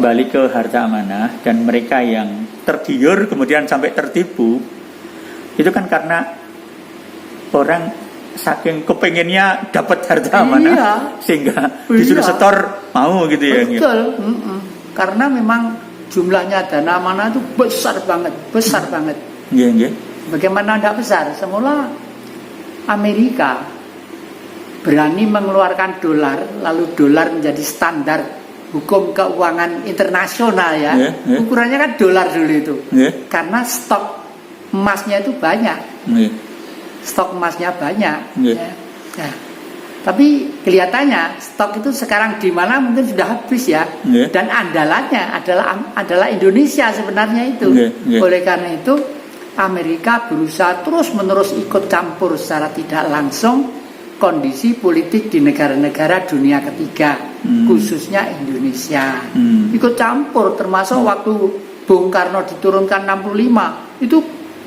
kembali ke harta amanah dan mereka yang tergiur kemudian sampai tertipu, itu kan karena orang saking kepengennya dapat harta amanah sehingga disuruh setor mau gitu ya. Betul. Karena memang jumlahnya dana amanah itu besar banget. Iya. Bagaimana tidak besar? Semula Amerika berani mengeluarkan dolar, lalu dolar menjadi standar hukum keuangan internasional ya. Ukurannya kan dolar dulu itu. Karena stok emasnya itu banyak. Stok emasnya banyak. Ya. Nah, tapi kelihatannya stok itu sekarang di mana mungkin sudah habis ya. Dan andalannya adalah Indonesia sebenarnya itu. Oleh karena itu Amerika berusaha terus-menerus ikut campur secara tidak langsung kondisi politik di negara-negara dunia ketiga, khususnya Indonesia. Ikut campur, termasuk waktu Bung Karno diturunkan 65, itu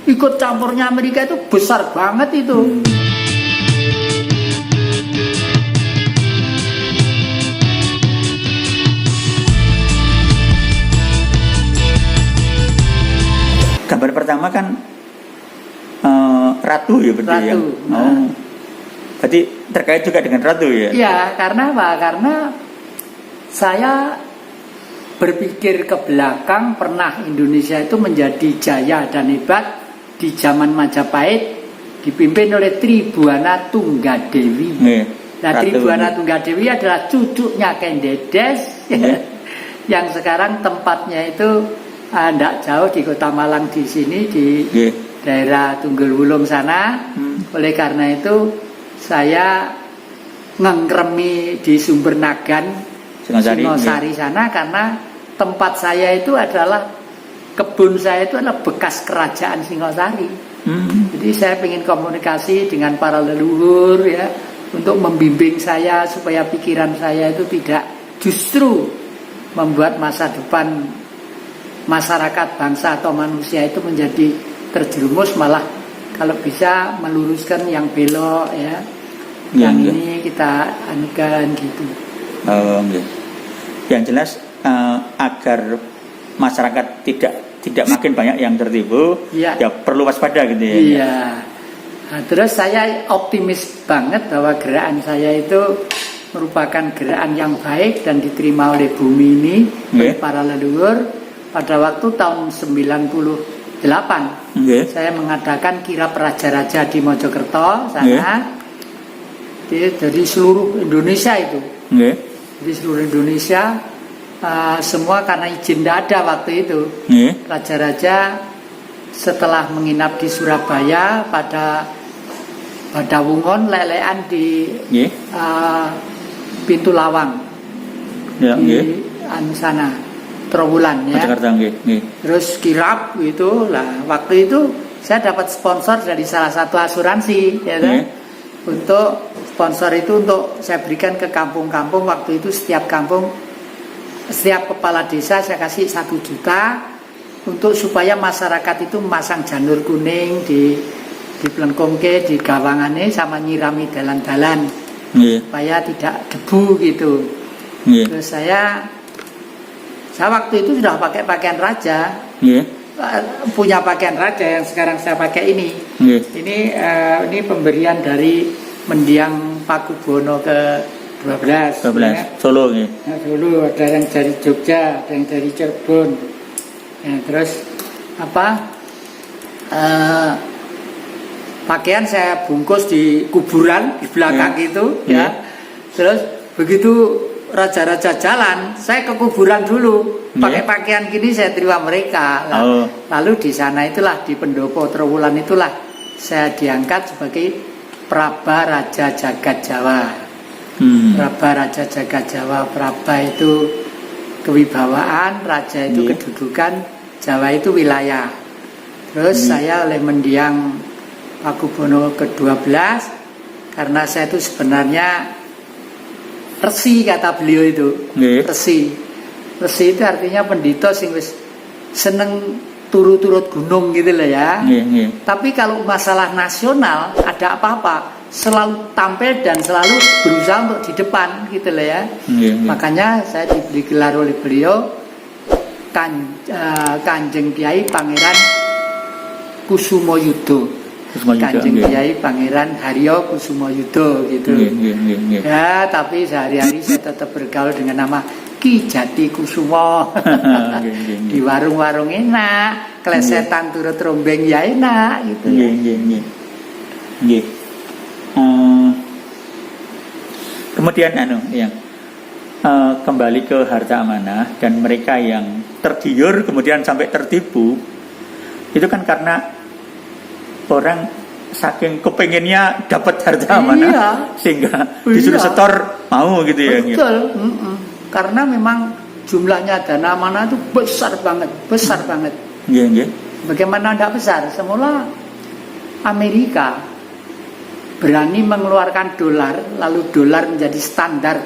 ikut campurnya Amerika itu besar banget itu. Gambar pertama kan ratu ya berarti ya. Berarti terkait juga dengan ratu ya? Iya, karena apa? Karena saya berpikir ke belakang, pernah Indonesia itu menjadi jaya dan hebat di zaman Majapahit dipimpin oleh Tribuana Tunggadewi. Nah, Tribuana Tunggadewi adalah cucunya Ken Dedes yang sekarang tempatnya itu tidak jauh di Kota Malang di sini di daerah Tunggul Wulung sana. Oleh karena itu saya ngengremi di Sumber Nagan Singosari sana karena tempat saya itu adalah kebun saya itu adalah bekas kerajaan Singosari. Jadi saya ingin komunikasi dengan para leluhur ya untuk membimbing saya supaya pikiran saya itu tidak justru membuat masa depan masyarakat bangsa atau manusia itu menjadi terjerumus, malah kalau bisa meluruskan yang belok ya. Yang ini kita anukan gitu. Yang jelas agar masyarakat tidak makin banyak yang tertipu, ya perlu waspada gitu ya. Iya. Nah, terus saya optimis banget bahwa gerakan saya itu merupakan gerakan yang baik dan diterima oleh bumi ini oleh para leluhur. Pada waktu tahun 98 saya mengadakan kirap raja-raja di Mojokerto sana. Dari seluruh Indonesia itu. Di seluruh Indonesia semua karena izin tidak ada waktu itu. Raja-raja setelah menginap di Surabaya pada Wungon lelean di Pintu Lawang di sana Trowulan ya. Terus kirap gitu lah. Waktu itu saya dapat sponsor dari salah satu asuransi ya kan? Untuk sponsor itu untuk saya berikan ke kampung-kampung. Waktu itu setiap kampung, setiap kepala desa saya kasih 1 juta untuk supaya masyarakat itu memasang janur kuning di pelengkongke, di gawangannya sama nyirami dalan-dalan supaya tidak debu gitu. Terus saya waktu itu sudah pakai pakaian raja, punya pakaian raja yang sekarang saya pakai ini. Ini pemberian dari mendiang Pakubono ke-12 ya. Solo ya. Nah, Solo, ada yang dari Jogja, ada yang dari Cirebon. Ya, terus pakaian saya bungkus di kuburan di belakang itu ya. Terus begitu raja-raja jalan, saya ke kuburan dulu pakai pakaian gini, saya terima mereka. Lalu di sana itulah di pendopo Trowulan itulah saya diangkat sebagai Praba Raja Jagat Jawa. Praba Raja Jagat Jawa. Praba itu kewibawaan, raja itu kedudukan, Jawa itu wilayah. Terus saya oleh mendiang Pakubono ke-12 karena saya itu sebenarnya resi, kata beliau itu. Resi itu artinya pendito sing wis seneng turut-turut gunung gitu lah ya. Tapi kalau masalah nasional ada apa-apa selalu tampil dan selalu berusaha untuk di depan gitu lah ya. Makanya saya diberi gelar oleh beliau Kanjeng Kiai Pangeran Kusumoyudo. Kanjeng Kiai Pangeran Haryo Kusumoyudo gitu. Ya, tapi sehari-hari saya tetap bergaul dengan nama Ki Jati Kusumo. Di warung-warung enak, klesetan turut rombeng ya enak gitu. Kemudian kembali ke harta amanah dan mereka yang tergiur kemudian sampai tertipu, itu kan karena orang saking kepengennya dapat harta amanah sehingga disuruh setor mau gitu ya. Betul. Karena memang jumlahnya dana amanah itu besar banget. Bagaimana tidak besar? Semula Amerika berani mengeluarkan dolar, lalu dolar menjadi standar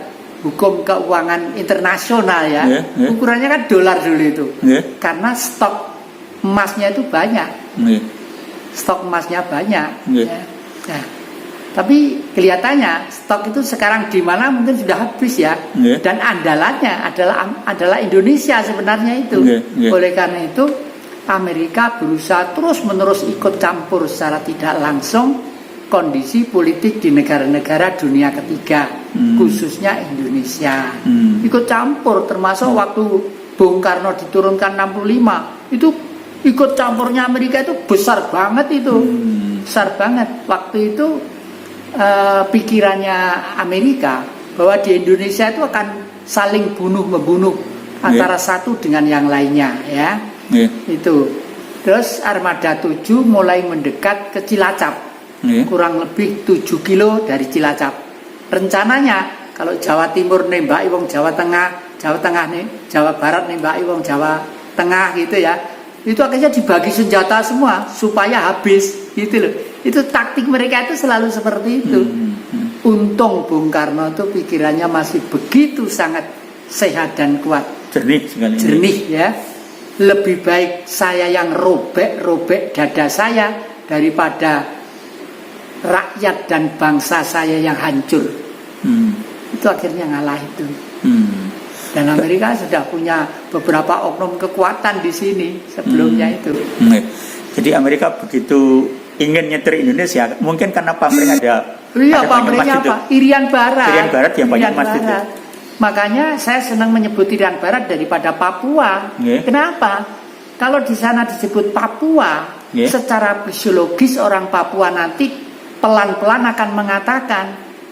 hukum keuangan internasional ya. Ukurannya kan dolar dulu itu. Karena stok emasnya itu banyak. Stok emasnya banyak. Ya. Nah, tapi kelihatannya stok itu sekarang di mana mungkin sudah habis ya. Dan andalannya adalah Indonesia sebenarnya itu. Oleh karena itu Amerika berusaha terus-menerus ikut campur secara tidak langsung kondisi politik di negara-negara dunia ketiga, khususnya Indonesia. Ikut campur, termasuk waktu Bung Karno diturunkan 65, itu ikut campurnya Amerika itu besar banget itu. Besar banget. Waktu itu pikirannya Amerika bahwa di Indonesia itu akan saling bunuh-membunuh antara satu dengan yang lainnya ya. Itu. Terus Armada 7 mulai mendekat ke Cilacap. Kurang lebih 7 kilo dari Cilacap. Rencananya kalau Jawa Timur nembaki wong Jawa Tengah, Jawa Barat nembaki wong Jawa Tengah gitu ya. Itu akhirnya dibagi senjata semua supaya habis gitu loh. Itu taktik mereka itu selalu seperti itu. Untung Bung Karno itu pikirannya masih begitu sangat sehat dan kuat. Jernih sekali. Jernih ya. Lebih baik saya yang robek dada saya daripada rakyat dan bangsa saya yang hancur. Itu akhirnya ngalah itu. Dan Amerika sudah punya beberapa oknum kekuatan di sini sebelumnya itu. Jadi Amerika begitu ingin nyetir Indonesia, mungkin karena pabrik ada. Iya, pabriknya apa? Irian Barat. Irian Barat yang banyak emas itu. Makanya saya senang menyebut Irian Barat daripada Papua. Kenapa? Kalau di sana disebut Papua, secara fisiologis orang Papua nanti pelan-pelan akan mengatakan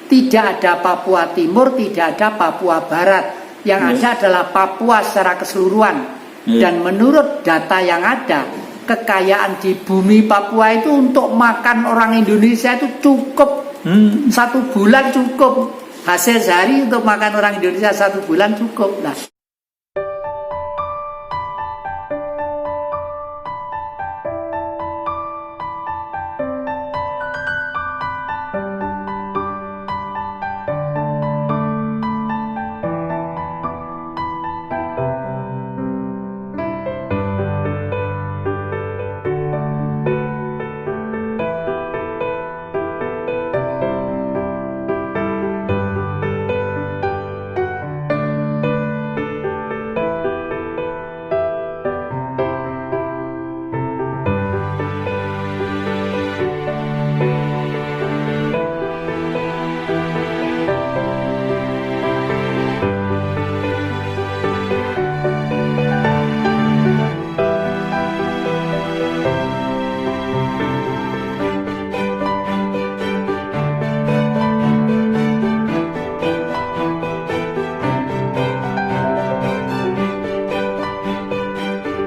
tidak ada Papua Timur, tidak ada Papua Barat. Yang ada adalah Papua secara keseluruhan. Dan menurut data yang ada, kekayaan di bumi Papua itu untuk makan orang Indonesia itu cukup. 1 bulan cukup. Hasil sehari untuk makan orang Indonesia 1 bulan cukup. Nah,